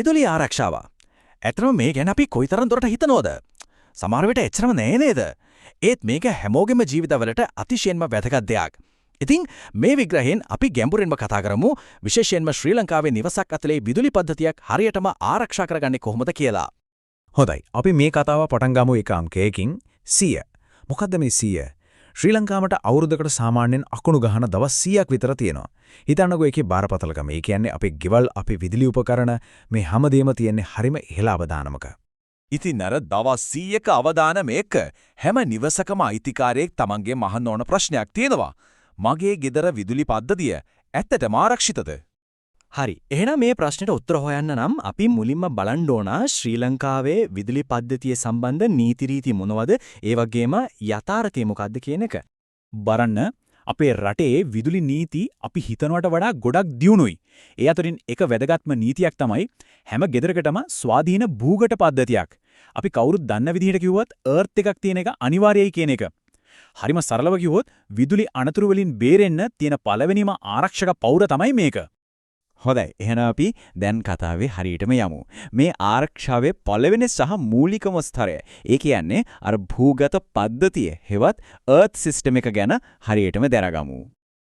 විදුලි ආරක්ෂාව. ඇත්තම මේ ගැන අපි කොයිතරම් දුරට හිතනවද? සමහර විට එච්චරම නෑ නේද? ඒත් මේක හැමෝගෙම ජීවිතවලට අතිශයින්ම වැදගත් දෙයක්. ඉතින් මේ විග්‍රහයෙන් අපි ගැඹුරින්ම කතා කරමු විශේෂයෙන්ම ශ්‍රී ලංකාවේ නිවසක් ඇතුලේ විදුලි පද්ධතියක් හරියටම ආරක්ෂා කරගන්නේ කොහොමද කියලා. හොඳයි. අපි මේ කතාව පටන් ගමු එක අංකයකින් 100. මොකද්ද මේ 100? ශ්‍රී ලංකාවට අවුරුද්දකට සාමාන්‍යයෙන් අකුණු ගහන දවස් 100ක් විතර තියෙනවා. හිතන්නකෝ ඒකේ බාරපතලකම. ඒ කියන්නේ අපේ ගෙවල්, අපේ විදුලි උපකරණ මේ හැමදේම තියෙන්නේ හරිම ඉහළ අවදානමක. ඉතින් අර දවස් 100ක අවදානම එක හැම නිවසකම අයිතිකාරයෙක් තමන්ගේ මහන්න ඕන ප්‍රශ්නයක් තියෙනවා. මගේ ගෙදර විදුලි පද්ධතිය ඇත්තටම ආරක්ෂිතද? හරි. එහෙනම් මේ ප්‍රශ්නෙට උත්තර හොයන්න නම් අපි මුලින්ම බලන්න ඕන ශ්‍රී ලංකාවේ විදුලි පද්ධතිය සම්බන්ධ නීති රීති මොනවද? ඒ වගේම යථාර්ථය මොකක්ද කියන එක. බලන්න අපේ රටේ විදුලි නීති අපි හිතනවට වඩා ගොඩක් දියුණුයි. ඒ අතරින් එක වැදගත්ම නීතියක් තමයි හැම ගෙදරකටම ස්වාධීන භූගත පද්ධතියක්. අපි කවුරුත් දන්න විදිහට කිව්වොත් එර්ත් එකක් තියෙන එක අනිවාර්යයි කියන එක. හරිම සරලව කිව්වොත් විදුලි අනතුරු වලින් බේරෙන්න තියෙන පළවෙනිම ආරක්ෂක පෞර තමයි මේක. හොඳයි. එහෙනම් අපි දැන් කතාවේ හරියටම යමු. මේ ආරක්ෂාවේ පළවෙනි සහ මූලිකම ස්තරය. ඒ කියන්නේ අර භූගත පද්ධතිය හෙවත් එර්ත් සිස්ටම් එක ගැන හරියටම දැනගමු.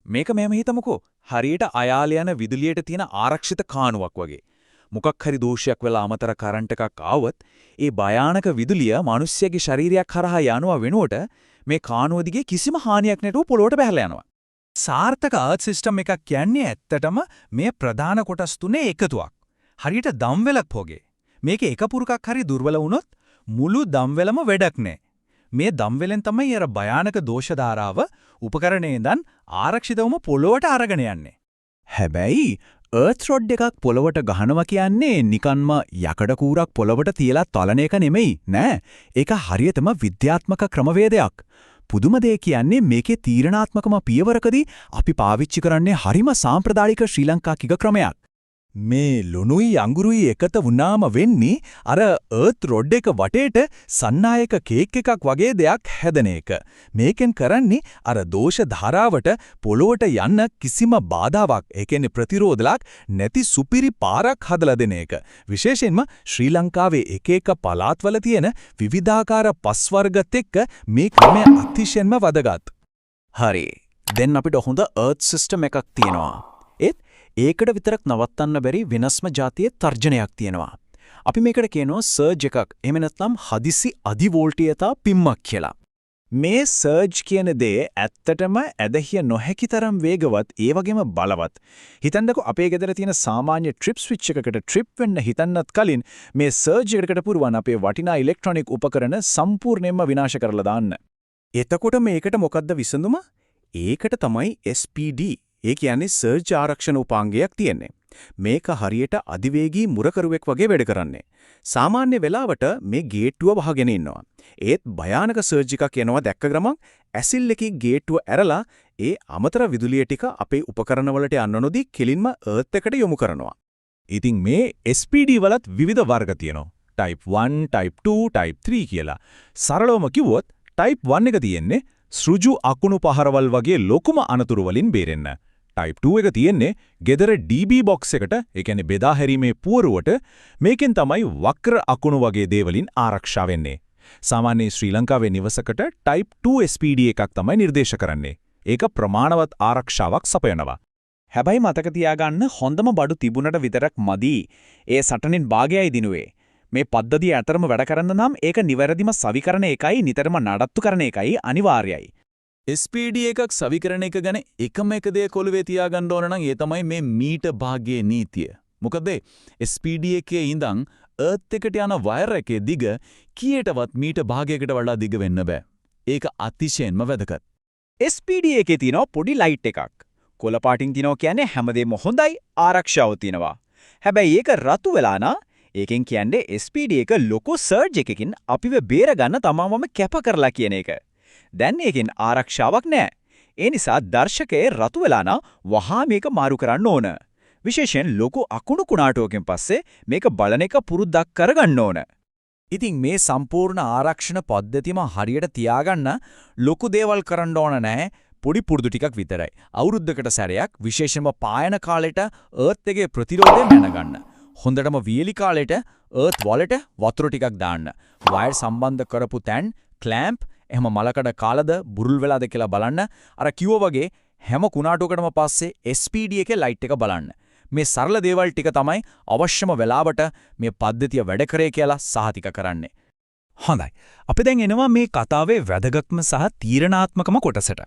මේක මෙහෙම හිතමුකෝ. හරියට අයාල යන විදුලියට තියෙන ආරක්ෂිත කාණුවක් වගේ. මොකක් හරි දෝෂයක් වෙලා අමතර කරන්ට් එකක් ආවොත් ඒ භයානක විදුලිය මිනිස්සුගේ ශරීරයක් කරහා යනවා වෙනුවට මේ කාණුව දිගේ කිසිම හානියක් නැතුව පොළොවට බැහැලා යනවා. සාර්ථක අර්ත් සිස්ටම් එකක් කියන්නේ ඇත්තටම මේ ප්‍රධාන කොටස් තුනේ එකතුවක්. හරියට දම්වැලක් වගේ. මේකේ එක පුරුකක් හරි දුර්වල වුණොත් මුළු දම්වැලම වැඩක් නැහැ. මේ දම්වැලෙන් තමයි අර භයානක දෝෂ ධාරාව උපකරණේ ඉඳන් ආරක්ෂිතවම පොළොවට අරගෙන යන්නේ. හැබැයි එර්ත් රොඩ් එකක් පොළොවට ගහනවා කියන්නේ නිකන්ම යකඩ කූරක් පොළොවට තියලා තලන එක නෙමෙයි නෑ. ඒක හරියටම විද්‍යාත්මක ක්‍රමවේදයක්. පුදුම දේ කියන්නේ මේකේ තීරණාත්මකම පියවරකදී අපි පාවිච්චි කරන්නේ හරිම සාම්ප්‍රදායික ශ්‍රී ලංකාකික ක්‍රමයක්. මේ ලුණුයි අඟුරුයි එකත වුණාම වෙන්නේ අර එර්ත් රොඩ් එක වටේට සන්නායක කේක් එකක් වගේ දෙයක් හැදෙන එක. මේකෙන් කරන්නේ අර දෝෂ ධාරාවට පොළොවට යන්න කිසිම බාධාවක්, ඒ කියන්නේ ප්‍රතිරෝධයක් නැති සුපිරි පාරක් හදලා දෙන එක. විශේෂයෙන්ම ශ්‍රී ලංකාවේ එක එක පළාත්වල තියෙන විවිධාකාර පස් වර්ගත් එක්ක මේ ක්‍රමය අතිශයින්ම වැදගත්. හරි. දැන් අපිට හොඳ එර්ත් සිස්ටම් එකක් තියෙනවා. ඒකට විතරක් නවත්තන්න බැරි වෙනස්ම જાතියේ තර්ජනයක් තියෙනවා. අපි මේකට කියනවා සර්ජ් එකක්. එහෙම නැත්නම් හදිසි අධි වෝල්ටීයතා පිම්මක් කියලා. මේ සර්ජ් කියන දේ ඇත්තටම ඇදහිය නොහැකි තරම් වේගවත්, ඒ වගේම බලවත්. හිතන්නකෝ අපේ ගෙදර තියෙන සාමාන්‍ය ට්‍රිප් ස්විච් එකකට ට්‍රිප් වෙන්න හිතන්නත් කලින් මේ සර්ජ් එකකට පුරවන අපේ වටිනා ඉලෙක්ට්‍රොනික උපකරණ සම්පූර්ණයෙන්ම විනාශ කරලා දාන්න. එතකොට මේකට මොකද්ද විසඳුම? ඒකට තමයි SPD ඒ කියන්නේ සර්ජ් ආරක්ෂණ උපාංගයක් තියෙන්නේ. මේක හරියට අධිවේගී මුරකරුවෙක් වගේ වැඩ කරන්නේ. සාමාන්‍ය වෙලාවට මේ ගේට්ටුව වහගෙන ඉන්නවා. ඒත් භයානක සර්ජ් එකක් එනවා දැක්ක ගමන් ඇසිල් එකේ ගේට්ටුව ඇරලා ඒ අමතර විදුලිය ටික අපේ උපකරණ වලට යන්න නොදී කෙලින්ම එර්ත් එකට යොමු කරනවා. ඉතින් මේ SPD වලත් විවිධ වර්ග තියෙනවා. type 1, type 2, type 3 කියලා. සරලවම කිව්වොත් type 1 එක තියෙන්නේ සෘජු අකුණු පහරවල් වගේ ලොකුම අනතුරු වලින් බේරෙන්න. type 2 එක තියෙන්නේ ගෙදර DB box එකට, ඒ කියන්නේ බෙදා හැරීමේ පුවරුවට. මේකෙන් තමයි වක්‍ර අකුණු වගේ දේවලින් ආරක්ෂා වෙන්නේ. සාමාන්‍ය ශ්‍රී ලංකාවේ නිවසකට type 2 SPD එකක් තමයි නිර්දේශ කරන්නේ. ඒක ප්‍රමාණවත් ආරක්ෂාවක් සපයනවා. හැබැයි මතක තියාගන්න හොඳම බඩු තිබුණට විතරක් මදි. ඒ සටනින් භාගයයි දිනුවේ. මේ පද්ධතිය ඇතරම වැඩ කරන්න නම් ඒක නිවැරදිම සවිකරණ එකයි නිතරම නඩත්තු කරන එකයි අනිවාර්යයි. SPD එකක් සවිකරණ එක ගැන එකම එක දේ කොළුවේ තියාගන්න ඕන නම් ඒ තමයි මේ මීට භාගයේ නීතිය. මොකද SPD එකේ ඉඳන් එර්ත් එකට යන වයර් එකේ දිග කීයටවත් මීට භාගයකට වඩා දිග වෙන්න බෑ. ඒක අතිශයින්ම වැදගත්. SPD එකේ තියෙන පොඩි ලයිට් එකක්. කොළ පාටින් තියනවා කියන්නේ හැමදේම හොඳයි, ආරක්ෂාව තියෙනවා. හැබැයි ඒක රතු වෙලා නා ඒකෙන් කියන්නේ SPD එක ලොකු සර්ජ් එකකින් අපිව බේරගන්න තමවම කැප කරලා කියන එක. දැන් ඒකෙන් ආරක්ෂාවක් නැහැ. ඒ නිසා දර්ශකයේ රතු වෙලා නා වහා මේක මාරු කරන්න ඕන. විශේෂයෙන් ලොකු අකුණු කුණාටුවකින් පස්සේ මේක බලන එක පුරුද්දක් කරගන්න ඕන. ඉතින් මේ සම්පූර්ණ ආරක්ෂණ පද්ධතියම හරියට තියාගන්න ලොකු දේවල් කරන්න ඕන නැහැ. පොඩි පුරුදු ටිකක් විතරයි. අවුරුද්දකට සැරයක් විශේෂයෙන්ම පායන කාලෙට එර්ත් එකේ ප්‍රතිරෝධය මැනගන්න. හොඳටම වියලි කාලෙට earth wallet වතුර ටිකක් දාන්න. wire සම්බන්ධ කරපු තැන් clamp එහෙම මලකඩ කාලද බුරුල් වෙලාද කියලා බලන්න. අර කිව්වා වගේ හැම කුණාටුවකටම පස්සේ SPD එකේ ලයිට් එක බලන්න. මේ සරල දේවල් ටික තමයි අවශ්‍යම වෙලාවට මේ පද්ධතිය වැඩ කරේ කියලා සහතික කරන්නේ. හොඳයි. අපි දැන් එනවා මේ කතාවේ වැදගත්ම සහ තීරණාත්මකම කොටසට.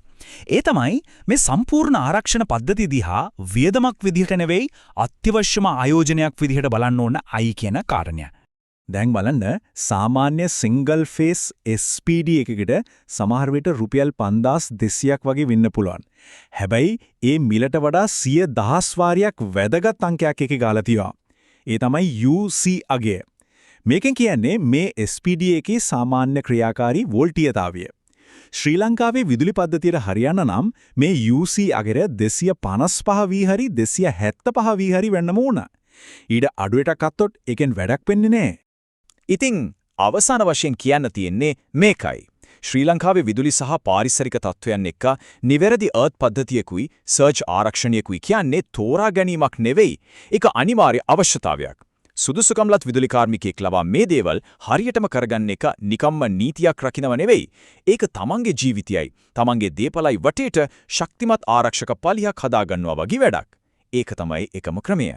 ඒ තමයි මේ සම්පූර්ණ ආරක්ෂණ පද්ධතිය දිහා වියදමක් විදිහට නෙවෙයි අත්‍යවශ්‍යම ආයෝජනයක් විදිහට බලන්න ඕන අයි කියන කාරණය. දැන් බලන්න සාමාන්‍ය සිංගල් ෆේස් SPD එකකට සමහර විට රුපියල් 5200ක් වගේ වෙන්න පුළුවන්. හැබැයි ඒ මිලට වඩා 100,000 වාරයක් වැදගත් අංකයක් එකේ ගාලා තියෙනවා. ඒ තමයි UC අගය. මේකෙන් කියන්නේ මේ SPD එකේ සාමාන්‍ය ක්‍රියාකාරී වෝල්ටීයතාවය. ශ්‍රී ලංකාවේ විදුලි පද්ධතියට හරියන්න නම් මේ UC අගය 255 වී හරි 275 වී හරි වෙන්නම ඕන. ඊට අඩුවටක් අත්තොත් එකෙන් වැඩක් වෙන්නේ නැහැ. ඉතින් අවසාන වශයෙන් කියන්න තියෙන්නේ මේකයි. ශ්‍රී ලංකාවේ විදුලි සහ පාරිසරික තත්ත්වයන් එක්ක නිවැරදි earth පද්ධතියකුයි සර්ජ් ආරක්ෂණයකුයි කියන්නේ තෝරා ගැනීමක් නෙවෙයි. ඒක අනිවාර්ය අවශ්‍යතාවයක්. සුදුසුකම්ලත් විදුලි කාර්මිකයෙක් ලබා මේ දේවල් හරියටම කරගන්න එක නිකම්ම නීතියක් රකින්නව නෙවෙයි. ඒක තමන්ගේ ජීවිතයයි, තමන්ගේ දේපලයි වටේට ශක්තිමත් ආරක්ෂක පලියක් හදාගන්නවා වගේ වැඩක්. ඒක තමයි එකම ක්‍රමය.